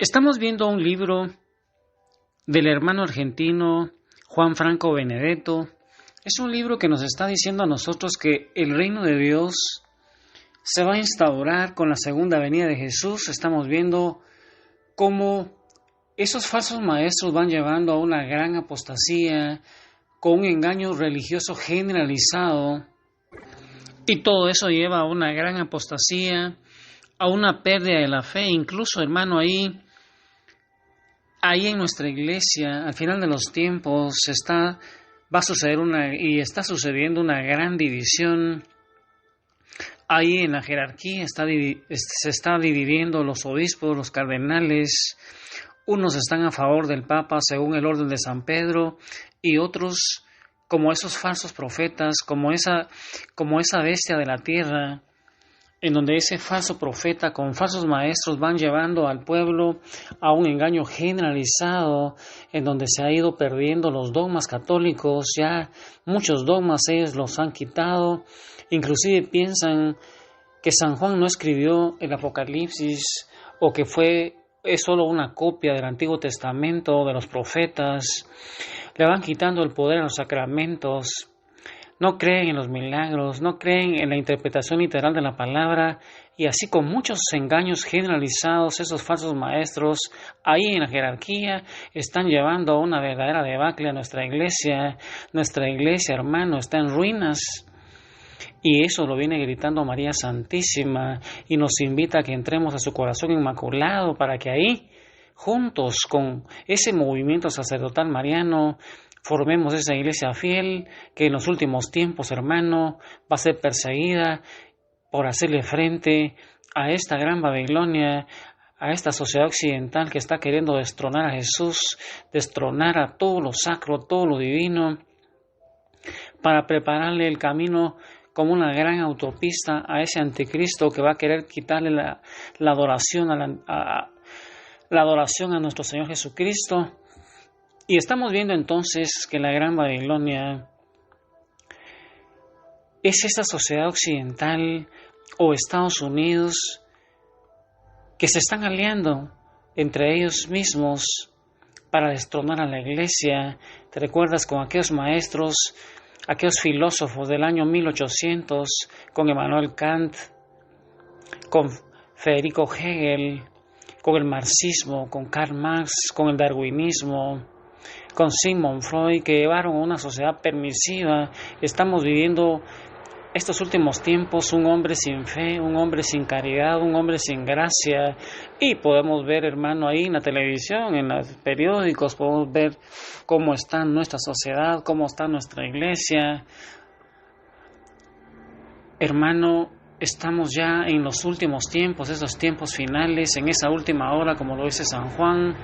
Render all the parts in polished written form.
Estamos viendo un libro del hermano argentino Juan Franco Benedetto. Es un libro que nos está diciendo a nosotros que el reino de Dios se va a instaurar con la segunda venida de Jesús. Estamos viendo cómo esos falsos maestros van llevando a una gran apostasía, con un engaño religioso generalizado, y todo eso lleva a una gran apostasía, a una pérdida de la fe. Incluso, hermano, ahí en nuestra iglesia, al final de los tiempos, va a suceder está sucediendo una gran división. Ahí en la jerarquía se está dividiendo los obispos, los cardenales. Unos están a favor del Papa según el orden de San Pedro, y otros, como esos falsos profetas, como esa bestia de la tierra, en donde ese falso profeta con falsos maestros van llevando al pueblo a un engaño generalizado, en donde se ha ido perdiendo los dogmas católicos. Ya muchos dogmas ellos los han quitado, inclusive piensan que San Juan no escribió el Apocalipsis, o que es solo una copia del Antiguo Testamento, de los profetas. Le van quitando el poder a los sacramentos. No creen en los milagros, no creen en la interpretación literal de la palabra, y así con muchos engaños generalizados, esos falsos maestros ahí en la jerarquía están llevando a una verdadera debacle a nuestra iglesia. Nuestra iglesia, hermano, está en ruinas, y eso lo viene gritando María Santísima, y nos invita a que entremos a su corazón inmaculado para que ahí, juntos con ese movimiento sacerdotal mariano, formemos esa iglesia fiel que en los últimos tiempos, hermano, va a ser perseguida por hacerle frente a esta gran Babilonia, a esta sociedad occidental que está queriendo destronar a Jesús, destronar a todo lo sacro, todo lo divino, para prepararle el camino como una gran autopista a ese anticristo que va a querer quitarle la adoración la adoración a nuestro Señor Jesucristo. Y estamos viendo entonces que la gran Babilonia es esta sociedad occidental o Estados Unidos que se están aliando entre ellos mismos para destronar a la iglesia. ¿Te recuerdas con aquellos maestros, aquellos filósofos del año 1800, con Immanuel Kant, con Federico Hegel, con el marxismo, con Karl Marx, con el darwinismo, con Sigmund Freud, que llevaron a una sociedad permisiva? Estamos viviendo estos últimos tiempos un hombre sin fe, un hombre sin caridad, un hombre sin gracia, y podemos ver, hermano, ahí en la televisión, en los periódicos, podemos ver cómo está nuestra sociedad, cómo está nuestra iglesia. Hermano, estamos ya en los últimos tiempos, esos tiempos finales, en esa última hora, como lo dice San Juan.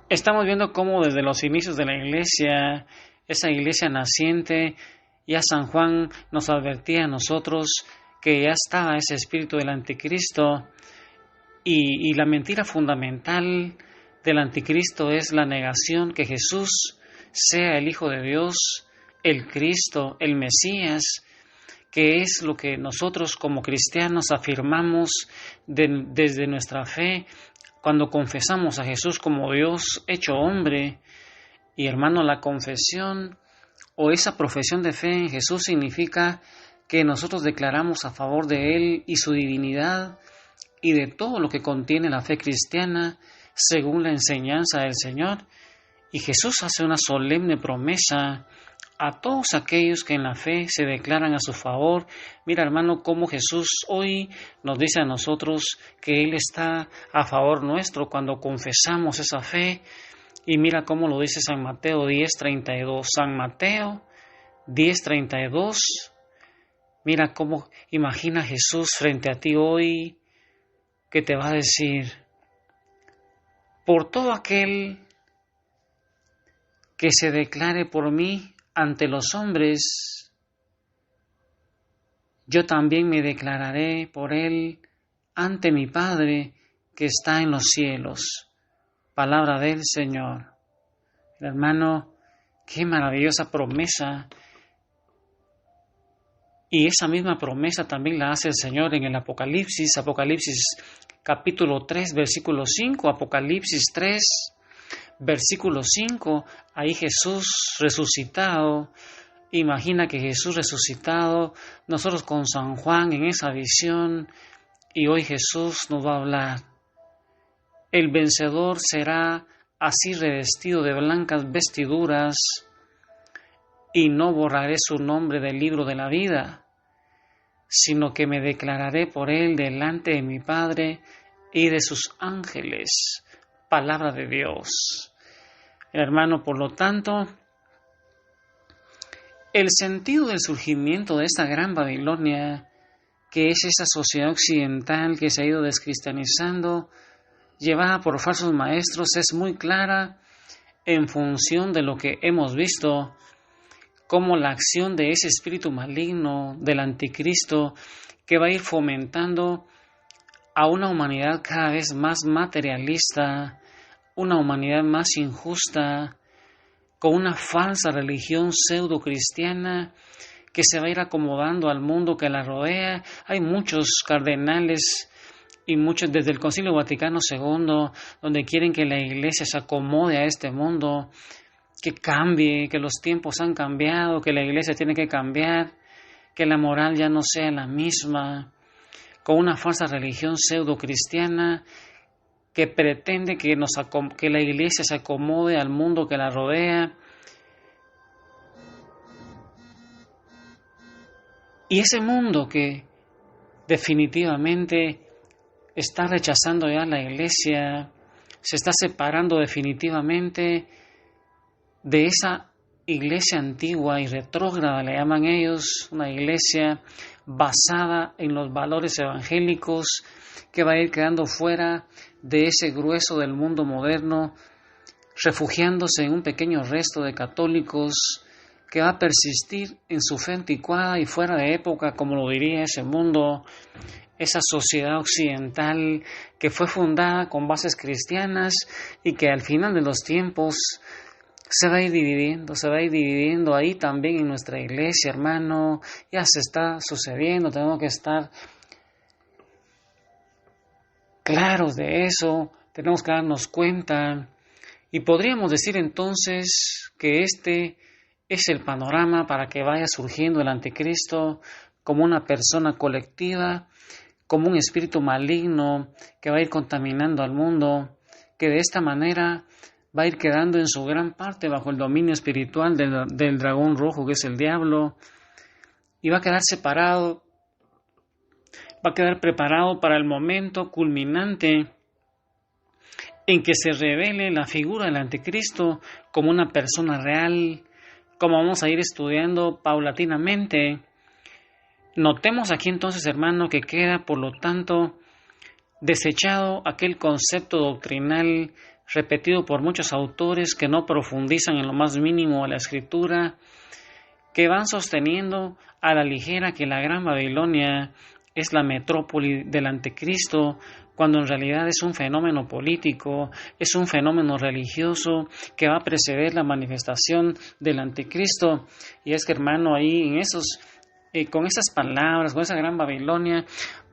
Estamos viendo cómo desde los inicios de la iglesia, esa iglesia naciente, ya San Juan nos advertía a nosotros que ya estaba ese espíritu del anticristo, y la mentira fundamental del anticristo es la negación que Jesús sea el Hijo de Dios, el Cristo, el Mesías, que es lo que nosotros como cristianos afirmamos desde nuestra fe, cuando confesamos a Jesús como Dios hecho hombre. Y hermano, la confesión o esa profesión de fe en Jesús significa que nosotros declaramos a favor de Él y su divinidad y de todo lo que contiene la fe cristiana según la enseñanza del Señor. Y Jesús hace una solemne promesa a todos aquellos que en la fe se declaran a su favor. Mira, hermano, cómo Jesús hoy nos dice a nosotros que Él está a favor nuestro cuando confesamos esa fe. Y mira cómo lo dice San Mateo 10:32. San Mateo 10:32. Mira cómo imagina Jesús frente a ti hoy, que te va a decir: por todo aquel que se declare por mí ante los hombres, yo también me declararé por él ante mi Padre que está en los cielos. Palabra del Señor. Hermano, qué maravillosa promesa. Y esa misma promesa también la hace el Señor en el Apocalipsis capítulo 3, versículo 5, Apocalipsis 3, versículo 5, ahí Jesús resucitado. Imagina que Jesús resucitado, nosotros con San Juan en esa visión, y hoy Jesús nos va a hablar. El vencedor será así revestido de blancas vestiduras, y no borraré su nombre del libro de la vida, sino que me declararé por él delante de mi Padre y de sus ángeles. Palabra de Dios. Hermano, por lo tanto, el sentido del surgimiento de esta gran Babilonia, que es esa sociedad occidental que se ha ido descristianizando, llevada por falsos maestros, es muy clara en función de lo que hemos visto, como la acción de ese espíritu maligno del anticristo que va a ir fomentando a una humanidad cada vez más materialista, una humanidad más injusta, con una falsa religión pseudo-cristiana que se va a ir acomodando al mundo que la rodea. Hay muchos cardenales y muchos desde el Concilio Vaticano II, donde quieren que la Iglesia se acomode a este mundo, que cambie, que los tiempos han cambiado, que la Iglesia tiene que cambiar, que la moral ya no sea la misma, con una falsa religión pseudo-cristiana que pretende que la Iglesia se acomode al mundo que la rodea. Y ese mundo que definitivamente está rechazando ya la Iglesia, se está separando definitivamente de esa iglesia antigua y retrógrada, le llaman ellos, una iglesia basada en los valores evangélicos, que va a ir quedando fuera de ese grueso del mundo moderno, refugiándose en un pequeño resto de católicos que va a persistir en su fe anticuada y fuera de época, como lo diría ese mundo, esa sociedad occidental que fue fundada con bases cristianas y que al final de los tiempos se va a ir dividiendo ahí también en nuestra iglesia, hermano. Ya se está sucediendo, tenemos que estar claros de eso, tenemos que darnos cuenta. Y podríamos decir entonces que este es el panorama para que vaya surgiendo el anticristo como una persona colectiva, como un espíritu maligno que va a ir contaminando al mundo, que de esta manera va a ir quedando en su gran parte bajo el dominio espiritual del dragón rojo, que es el diablo, y va a quedar separado, va a quedar preparado para el momento culminante en que se revele la figura del anticristo como una persona real, como vamos a ir estudiando paulatinamente. Notemos aquí entonces, hermano, que queda, por lo tanto, desechado aquel concepto doctrinal repetido por muchos autores que no profundizan en lo más mínimo de la escritura, que van sosteniendo a la ligera que la Gran Babilonia es la metrópoli del anticristo, cuando en realidad es un fenómeno político, es un fenómeno religioso que va a preceder la manifestación del anticristo. Y es que, hermano, ahí con esas palabras, con esa Gran Babilonia,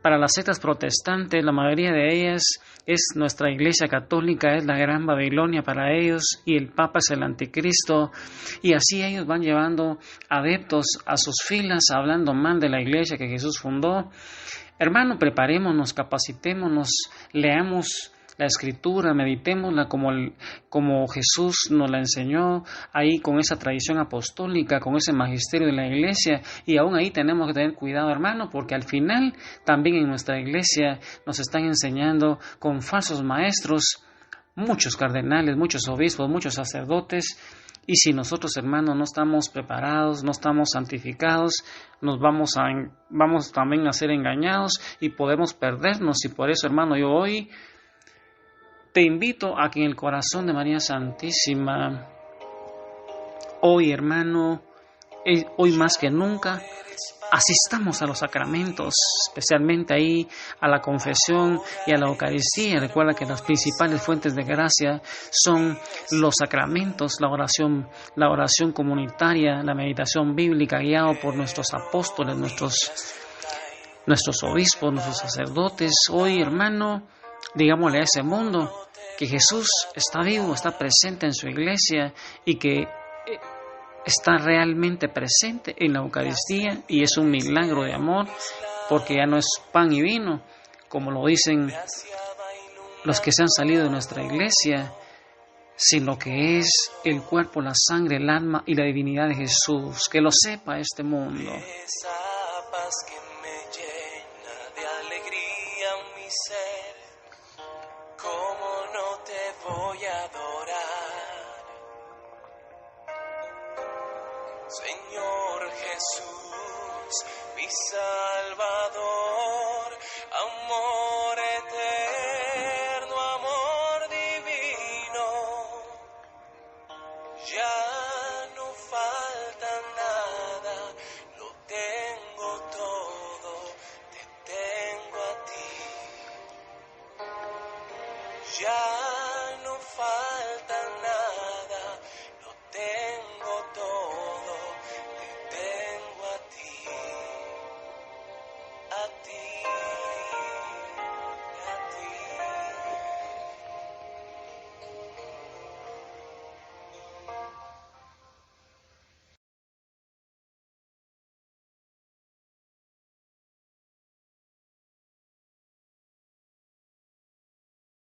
para las sectas protestantes, la mayoría de ellas es nuestra Iglesia Católica, es la Gran Babilonia para ellos, y el Papa es el Anticristo, y así ellos van llevando adeptos a sus filas, hablando mal de la Iglesia que Jesús fundó. Hermano, preparémonos, capacitémonos, leamos la Escritura, meditémosla como Jesús nos la enseñó, ahí con esa tradición apostólica, con ese magisterio de la Iglesia, y aún ahí tenemos que tener cuidado, hermano, porque al final también en nuestra Iglesia nos están enseñando con falsos maestros, muchos cardenales, muchos obispos, muchos sacerdotes, y si nosotros, hermanos, no estamos preparados, no estamos santificados, vamos también a ser engañados y podemos perdernos. Y por eso, hermano, yo hoy te invito a que en el corazón de María Santísima, hoy, hermano, hoy más que nunca, asistamos a los sacramentos, especialmente ahí a la confesión y a la Eucaristía. Recuerda que las principales fuentes de gracia son los sacramentos, la oración comunitaria, la meditación bíblica guiado por nuestros apóstoles, nuestros obispos, nuestros sacerdotes. Hoy, hermano, digámosle a ese mundo que Jesús está vivo, está presente en su iglesia y que está realmente presente en la Eucaristía y es un milagro de amor porque ya no es pan y vino, como lo dicen los que se han salido de nuestra iglesia, sino que es el cuerpo, la sangre, el alma y la divinidad de Jesús. Que lo sepa este mundo. Esa paz que me llena de alegría mi ser, ¿cómo no te voy a adorar? Señor Jesús, mi Salvador, amor eterno, amor divino, ya no falta nada, lo tengo todo, te tengo a ti. Ya